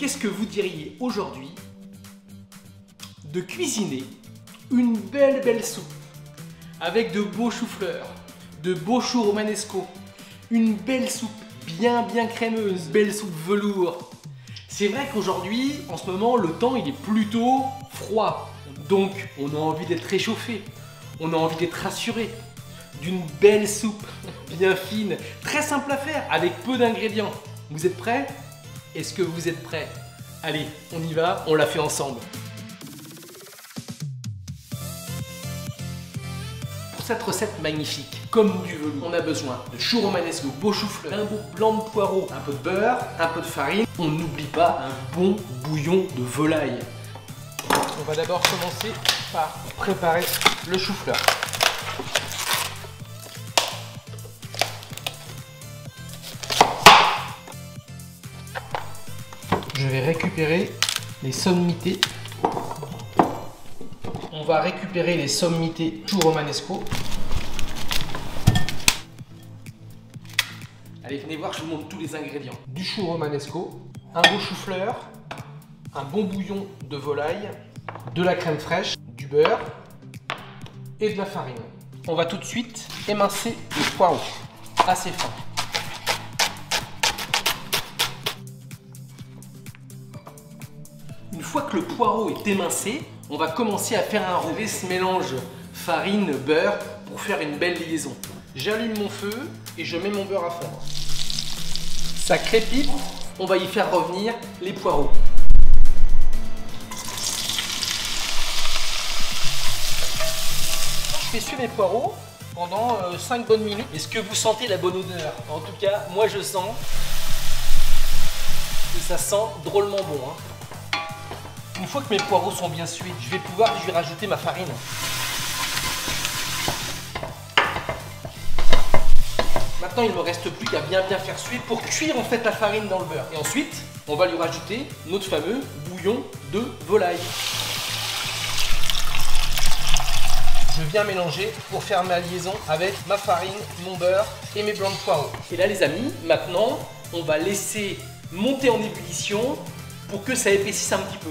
Qu'est-ce que vous diriez aujourd'hui de cuisiner une belle soupe avec de beaux choux-fleurs, de beaux choux romanesco, une belle soupe bien crémeuse, belle soupe velours. C'est vrai qu'aujourd'hui, en ce moment, le temps il est plutôt froid. Donc, on a envie d'être réchauffé, on a envie d'être rassuré d'une belle soupe bien fine, très simple à faire, avec peu d'ingrédients. Vous êtes prêts? Est-ce que vous êtes prêts? Allez, on y va, on la fait ensemble. Pour cette recette magnifique, comme du velours, on a besoin de choux romanesco, beau chou-fleur, un beau blanc de poireau, un peu de beurre, un peu de farine. On n'oublie pas un bon bouillon de volaille. On va d'abord commencer par préparer le chou-fleur. Je vais récupérer les sommités. On va récupérer les sommités choux romanesco. Allez, venez voir, je vous montre tous les ingrédients. Du chou romanesco, un beau chou-fleur, un bon bouillon de volaille, de la crème fraîche, du beurre et de la farine. On va tout de suite émincer le poireau assez fin. Une fois que le poireau est émincé, on va commencer à faire un roux. Ce mélange farine-beurre pour faire une belle liaison. J'allume mon feu et je mets mon beurre à fondre. Ça crépite, on va y faire revenir les poireaux. Je fais suer mes poireaux pendant 5 bonnes minutes. Est-ce que vous sentez la bonne odeur? En tout cas, moi je sens que ça sent drôlement bon. Une fois que mes poireaux sont bien sués, je vais pouvoir lui rajouter ma farine. Maintenant, il ne me reste plus qu'à bien faire suer pour cuire en fait la farine dans le beurre. Et ensuite, on va lui rajouter notre fameux bouillon de volaille. Je viens mélanger pour faire ma liaison avec ma farine, mon beurre et mes blancs de poireaux. Et là les amis, maintenant, on va laisser monter en ébullition pour que ça épaississe un petit peu.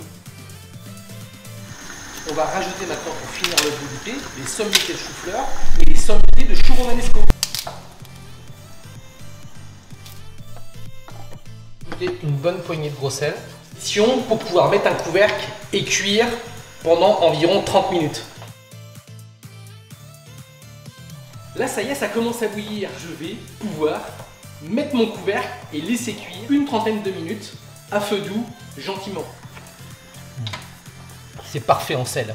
On va rajouter maintenant, pour finir le velouté, les sommités de chou-fleur et les sommités de choux romanesco. Ajouter une bonne poignée de gros sel pour pouvoir mettre un couvercle et cuire pendant environ 30 minutes. Là, ça y est, ça commence à bouillir. Je vais pouvoir mettre mon couvercle et laisser cuire une trentaine de minutes à feu doux, gentiment. C'est parfait en sel.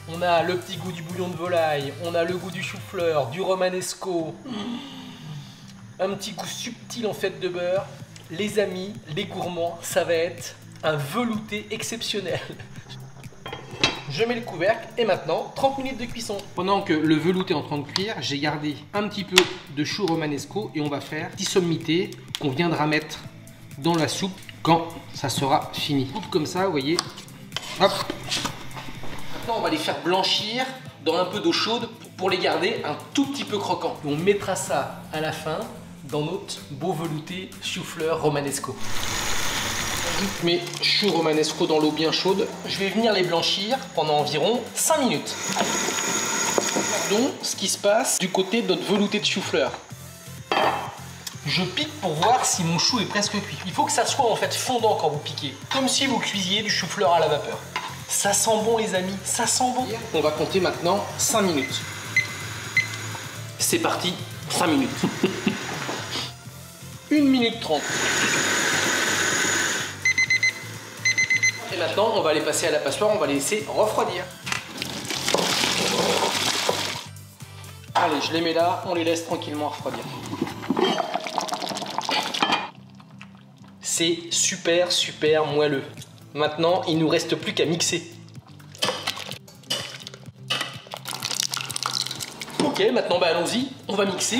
On a le petit goût du bouillon de volaille, on a le goût du chou-fleur, du romanesco, un petit goût subtil en fait de beurre. Les amis, les gourmands, ça va être un velouté exceptionnel. Je mets le couvercle et maintenant 30 minutes de cuisson. Pendant que le velouté est en train de cuire, j'ai gardé un petit peu de choux romanesco et on va faire 10 sommités qu'on viendra mettre dans la soupe quand ça sera fini. Coupe comme ça, vous voyez. Hop. Maintenant, on va les faire blanchir dans un peu d'eau chaude pour les garder un tout petit peu croquants. Et on mettra ça à la fin dans notre beau velouté chou-fleur romanesco. J'ajoute mes choux romanesco dans l'eau bien chaude. Je vais venir les blanchir pendant environ 5 minutes. Regardons ce qui se passe du côté de notre velouté de chou-fleur. Je pique pour voir si mon chou est presque cuit. Il faut que ça soit en fait fondant quand vous piquez, comme si vous cuisiez du chou-fleur à la vapeur. Ça sent bon les amis, ça sent bon. On va compter maintenant 5 minutes. C'est parti, 5 minutes. 1 minute 30. Et maintenant, on va les passer à la passoire, on va les laisser refroidir. Allez, je les mets là, on les laisse tranquillement refroidir. C'est super moelleux. Maintenant, il ne nous reste plus qu'à mixer. Ok, maintenant allons-y, on va mixer.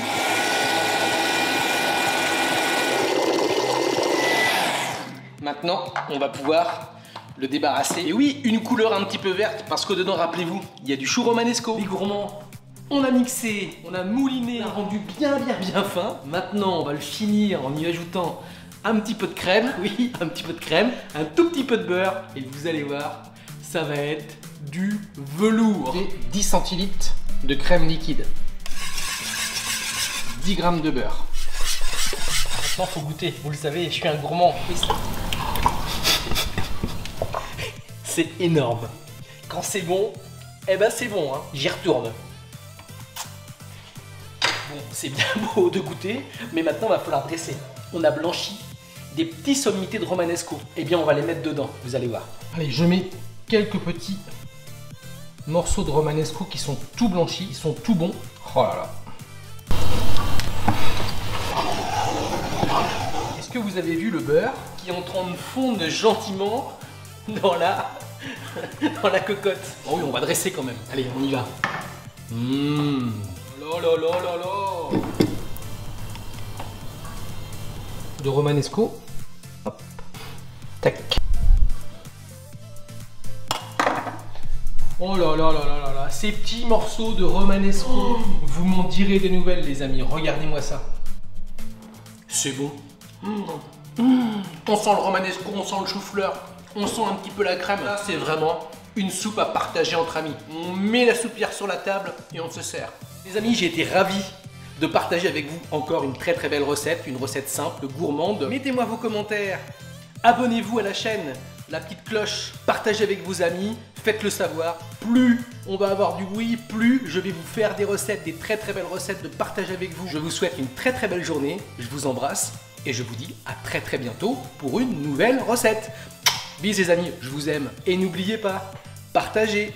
Maintenant, on va pouvoir le débarrasser. Et oui, une couleur un petit peu verte, parce que dedans, rappelez-vous, il y a du chou romanesco. Les gourmands, on a mixé, on a mouliné, on a rendu bien fin. Maintenant, on va le finir en y ajoutant un petit peu de crème, oui, un petit peu de crème, un tout petit peu de beurre, et vous allez voir, ça va être du velours. Et 10 centilitres de crème liquide. 10 grammes de beurre. Maintenant, faut goûter. Vous le savez, je suis un gourmand. C'est énorme. Quand c'est bon, eh ben c'est bon, hein. J'y retourne. Bon, c'est bien beau de goûter, mais maintenant, il va falloir dresser. On a blanchi des petits sommités de romanesco. Eh bien, on va les mettre dedans, vous allez voir. Allez, je mets quelques petits morceaux de romanesco qui sont tout blanchis, ils sont tout bons. Oh là là. Est-ce que vous avez vu le beurre qui est en train de fondre gentiment dans la cocotte? Oh oui, on va dresser quand même. Allez, on y va. Oh là là là là. De romanesco. Hop. Tac. Oh là là là là là là. Ces petits morceaux de romanesco. Vous m'en direz des nouvelles, les amis. Regardez-moi ça. C'est bon. On sent le romanesco, on sent le chou-fleur, on sent un petit peu la crème. Là, c'est vraiment une soupe à partager entre amis. On met la soupière sur la table et on se sert. Les amis, j'ai été ravi de partager avec vous encore une très très belle recette, une recette simple, gourmande. Mettez-moi vos commentaires, abonnez-vous à la chaîne, la petite cloche, partagez avec vos amis, faites-le savoir. Plus on va avoir du bruit, plus je vais vous faire des recettes, des très très belles recettes de partager avec vous. Je vous souhaite une très très belle journée, je vous embrasse et je vous dis à très très bientôt pour une nouvelle recette. Bisous les amis, je vous aime et n'oubliez pas, partagez.